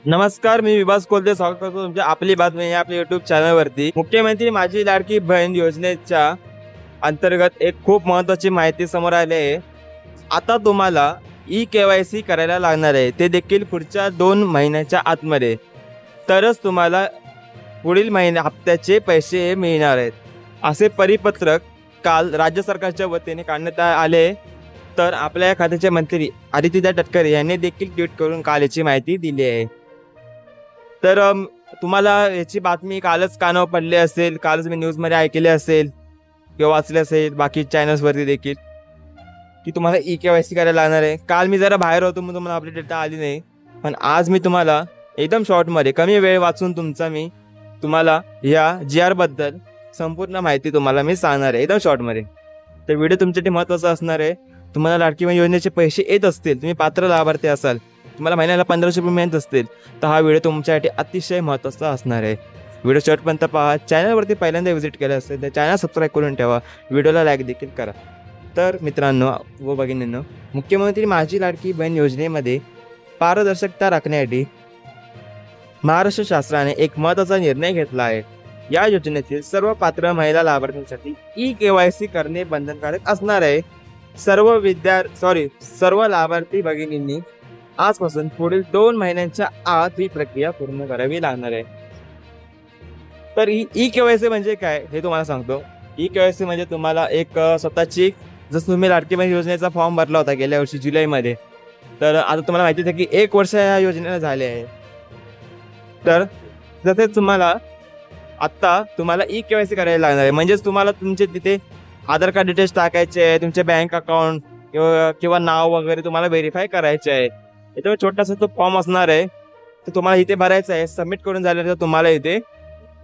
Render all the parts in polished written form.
नमस्कार, मी विभास कोलते स्वागत करतो तुमच्या आपली बातमी या आपल्या युट्यूब चॅनलवरती। मुख्यमंत्री माझी लाडकी बहीण योजनेच्या अंतर्गत एक खूप महत्त्वाची माहिती समोर आली आहे। आता तुम्हाला ई-केवायसी करायला लागणार आहे, ते देखील पुढच्या 2 महिन्याच्या आतमध्ये। तरच तुम्हाला पुढील हप्त्याचे पैसे मिळणार आहेत, असे परिपत्रक काल राज्य सरकारच्या वतीने काढण्यात आले। तर आपल्या या खात्याचे मंत्री आदित्य तटकरे यांनी देखील ट्विट करून काल याची माहिती दिली आहे। तर तुम्हाला याची बातमी कालच कानावर पडली असेल, कालच मी न्यूजमध्ये ऐकले असेल किंवा वाचले असेल बाकी चॅनल्सवरती देखील, की तुम्हाला ई-केवायसी करायला लागणार आहे। काल मी जरा बाहेर होतो म्हणून तुम्हाला अपडेट आली नाही, पण आज मी तुम्हाला एकदम शॉर्टमध्ये कमी वेळ वाचून तुम्हाला या GR बद्दल संपूर्ण माहिती तुम्हाला मी सांगणार आहे एकदम शॉर्टमध्ये। तर व्हिडिओ तुमच्यासाठी महत्त्वाचा असणार आहे। तुम्हाला लाडकी बहीण योजनेचे पैसे येत असतील, तुम्ही पात्र लाभार्थी असाल, तुम्हाला महिन्याला 1500 रुपये मिळत असतील, तर हा व्हिडिओ तुमच्यासाठी अतिशय महत्त्वाचा असणार आहे। व्हिडिओ शेवटपर्यंत पहा। चॅनलवरती पहिल्यांदा व्हिजिट केलं असेल तर चॅनल सबस्क्राईब करून ठेवा, व्हिडिओला लाईक देखील करा। तर मित्रांनो व भगिनींनो, मुख्यमंत्री माझी लाडकी बहीण योजनेमध्ये पारदर्शकता राखण्यासाठी महाराष्ट्र शासनाने एक महत्त्वाचा निर्णय घेतला आहे। या योजनेतील सर्व पात्र महिला लाभार्थ्यांसाठी ई-केवायसी करणे बंधनकारक असणार आहे। सर्व लाभार्थी भगिनींनी आजपासून पुढील 2 महिन्यांच्या आत ही प्रक्रिया पूर्ण करावी लागणार आहे। तर ई-केवायसी म्हणजे काय हे तुम्हाला सांगतो। ई-केवायसी म्हणजे तुम्हाला एक स्वतःची, जसं तुम्ही लाडकी बहीण योजनेचा फॉर्म भरला होता गेल्या वर्षी जुलैमध्ये, तर आता तुम्हाला माहिती आहे की 1 वर्ष या योजनेला झाले आहे। तर जसे तुम्हाला ई-केवायसी करायला लागणार आहे, म्हणजेच तुम्हाला तुमचे तिथे आधार कार्ड डिटेल्स टाकायचे आहे, तुमचे बँक अकाउंट किंवा नाव वगैरे तुम्हाला व्हेरीफाय करायचे आहे। याच्यावर छोटासा तो फॉर्म असणार आहे, तर तुम्हाला इथे भरायचा आहे। सबमिट करून झाल्यानंतर तुम्हाला इथे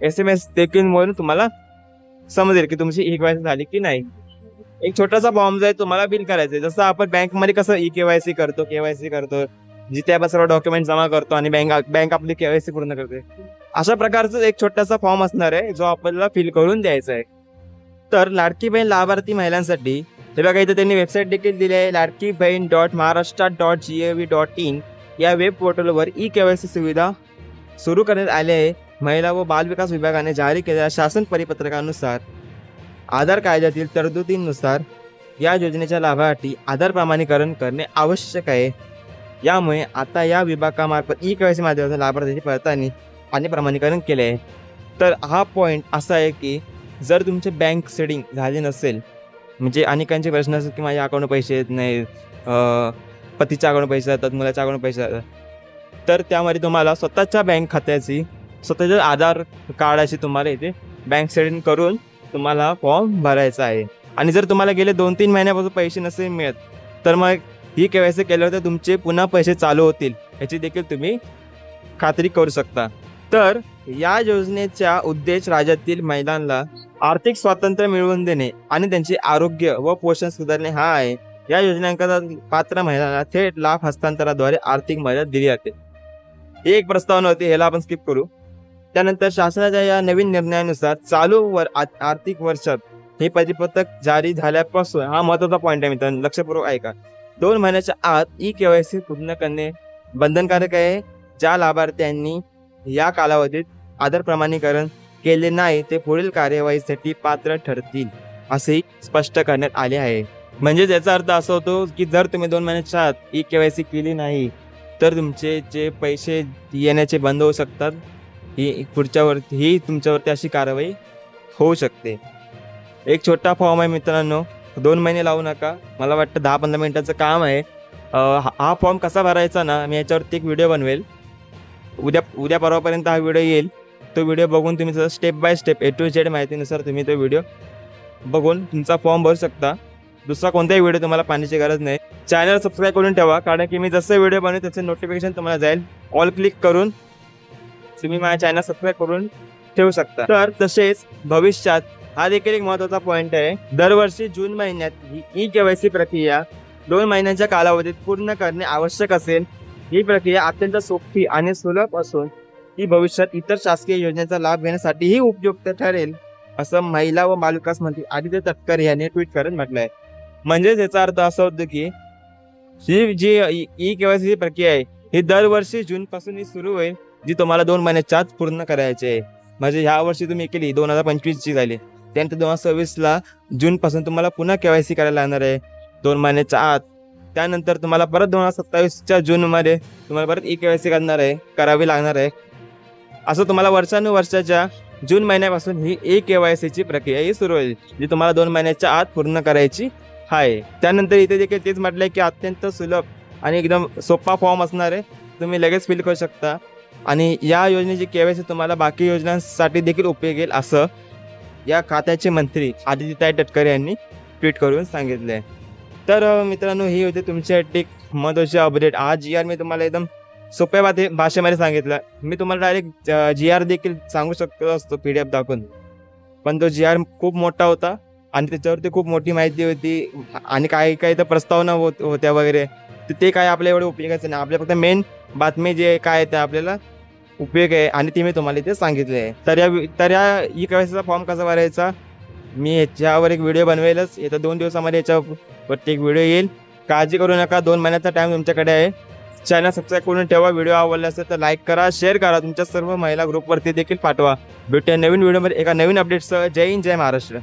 SMS देखील म्हणून तुम्हाला समजेल की तुमची ई-केवायसी झाली की नाही। एक छोटासा फॉर्म जो आहे तुम्हाला फिल करायचा आहे, जसं आपण बँकमध्ये कसं ई-केवायसी करतो, केवायसी करतो, जिथे आपण सर्व डॉक्युमेंट जमा करतो आणि बँक आपली केवायसी पूर्ण करते, अशा प्रकारचा एक छोटासा फॉर्म असणार आहे जो आपल्याला फिल करून द्यायचा आहे। तर लाडकी बहीण लाभार्थी महिलांसाठी हे बघा, इथे त्यांनी वेबसाईट देखील दिली आहे, ladkibahin.maharashtra.gov.in या वेब पोर्टलवर ई-केवायसी सुविधा सुरू करण्यात आली आहे। महिला व बालविकास विभागाने जारी केलेल्या शासन परिपत्रकानुसार आधार कायद्यातील तरतुदींनुसार या योजनेच्या लाभार्थी आधार प्रमाणीकरण करणे आवश्यक आहे। यामुळे आता या विभागामार्फत ई-केवायसी माध्यमातून लाभार्थीची पडताळणी आणि प्रमाणीकरण केले आहे। तर हा पॉईंट असा आहे की जर तुमचे बँक सेटिंग झाले नसेल, म्हणजे अनेकांचे प्रश्न असतात की माझ्या अकाउंट पैसे येत नाहीत, पतीच्या अकाउंट पैसे जातात, मुलाच्या अकाउंट पैसे जातात, तर त्यामध्ये तुम्हाला स्वतःच्या बँक खात्याची स्वतःच्या आधार कार्डाची तुम्हाला इथे बँक सेटिंग करून तुम्हाला फॉर्म भरायचा आहे। आणि जर तुम्हाला गेले 2-3 महिन्यापासून पैसे नसेल मिळत, तर मग ई-केवायसी केल्यावर तुमचे पुन्हा पैसे चालू होतील, याची देखील तुम्ही खात्री करू शकता। तर या योजनेचा उद्देश राज्यातील महिलांना आर्थिक स्वातंत्र्य मिळवून देणे आणि त्यांचे आरोग्य व पोषण सुधारणे हा आहे। या योजनेअंतर्गत पात्र महिलांना थेट लाभ हस्तांतरणाद्वारे आर्थिक मदत दिली जाते। ही एक प्रस्तावना होती, ह्याला आपण स्किप करू। त्यानंतर शासनाच्या या नवीन निर्णयानुसार चालू आर्थिक वर्षात हे परिपत्रक जारी झाल्यापासून, हा महत्त्वाचा पॉईंट आहे मित्रांनो, लक्षपूर्वक ऐका, 2 महिन्याच्या आत ई-केवायसी पूर्ण करणे बंधनकारक आहे। ज्या लाभार्थ्यांनी या कालावधीत आधार प्रमाणीकरण केले नाही ते पुढील कार्यवाहीसाठी पात्र ठरतील, असेही स्पष्ट करण्यात आले आहे। म्हणजे याचा अर्थ असा होतो की जर तुम्ही 2 महिन्याच्या आत ई-केवायसी केली नाही तर तुमचे जे पैसे येण्याचे बंद होऊ शकतात, ही तुमच्यावरती अशी कारवाई होऊ शकते। एक छोटा फॉर्म आहे मित्रांनो, 2 महिने लावू नका, मला वाटतं 10-15 मिनिटाचं काम आहे। हा फॉर्म कसा भरायचा ना, मी याच्यावरती एक व्हिडिओ बनवेल, उद्या परवापर्यंत हा व्हिडिओ येईल। तो व्हिडिओ बघून तुम्ही step by step A to Z माहितीनुसार तुम्ही तो व्हिडिओ बघून तुमचा फॉर्म भरू शकता। दुसरा कोणताही व्हिडिओ तुम्हाला पाहण्याची गरज नाही। चॅनल सबस्क्राईब करून ठेवा, कारण की मी जसं व्हिडिओ बनवेल त्याचे नोटिफिकेशन तुम्हाला जाईल। ऑल क्लिक करून तुम्ही माझ्या चॅनल सबस्क्राईब करून ठेवू शकता। तर तसेच भविष्यात हा देखील एक महत्त्वाचा पॉईंट आहे, दरवर्षी जून महिन्यात ही ई-केवायसी प्रक्रिया 2 महिन्यांच्या कालावधीत पूर्ण करणे आवश्यक असेल। ही प्रक्रिया अत्यंत सोपी आणि सुलभ असून ही भविष्यात इतर शासकीय योजनेचा लाभ घेण्यासाठीही उपयुक्त ठरेल, असं महिला व बालविकास मंत्री आदित्य तटकरे यांनी ट्विट करत म्हटलं आहे। म्हणजेच याचा अर्थ असा होतो की ही जी ई-केवायसी प्रक्रिया आहे ही दरवर्षी जूनपासून ही सुरू होईल, जी तुम्हाला 2 महिन्याच्या आत पूर्ण करायची आहे. म्हणजे ह्या वर्षी तुम्ही केली 2025ची झाली, त्यानंतर 2026ला जूनपासून तुम्हाला पुन्हा KYC करायला लागणार आहे 2 महिन्याच्या आत. त्यानंतर तुम्हाला परत 2027च्या जूनमध्ये तुम्हाला परत KYC करावी लागणार आहे. असं तुम्हाला वर्षानुवर्षाच्या जून महिन्यापासून ही KYCची प्रक्रिया ही सुरू होईल, जी तुम्हाला 2 महिन्याच्या आत पूर्ण करायची आहे. त्यानंतर इथे देखील तेच म्हटलंय की अत्यंत सुलभ आणि एकदम सोपा फॉर्म असणार आहे, तुम्ही लगेच फिल करू शकता. आणि या योजनेची KYC तुम्हाला बाकी योजनांसाठी देखील उपयोगी येईल, असं या खात्याचे मंत्री आदित्यताई तटकरे यांनी ट्विट करून सांगितले. तर मित्रांनो, ही होती तुमच्यासाठी एक महत्त्वाची अपडेट. आज GR मी तुम्हाला एकदम सोप्या भाषेमध्ये सांगितलं. मी तुम्हाला डायरेक्ट GR देखील सांगू शकतो असतो PDF दाखवून, पण तो GR खूप मोठा होता आणि त्याच्यावरती खूप मोठी माहिती होती आणि काही काही तर प्रस्तावना होत्या वगैरे. तर ते काय आपल्या एवढं उपयोगाचं नाही. आपल्या फक्त मेन बातमी जे काय आहे ते आपल्याला उपयोग आहे आणि ते मी तुम्हाला इथे सांगितले आहे. तर या KYCचा फॉर्म कसा भरायचा मी ह्याच्यावर एक व्हिडिओ बनवेलच. येत्या 2 दिवसामध्ये याच्यावरती एक व्हिडिओ येईल. काळजी करू नका, 2 महिन्याचा टाईम तुमच्याकडे आहे. चॅनल सबस्क्राईब करून ठेवा. व्हिडिओ आवडला असेल तर लाईक करा, शेअर करा, तुमच्या सर्व महिला ग्रुपवरती देखील पाठवा. भेटूया नवीन व्हिडिओमध्ये एका नवीन अपडेटसह. जय हिंद, जय महाराष्ट्र.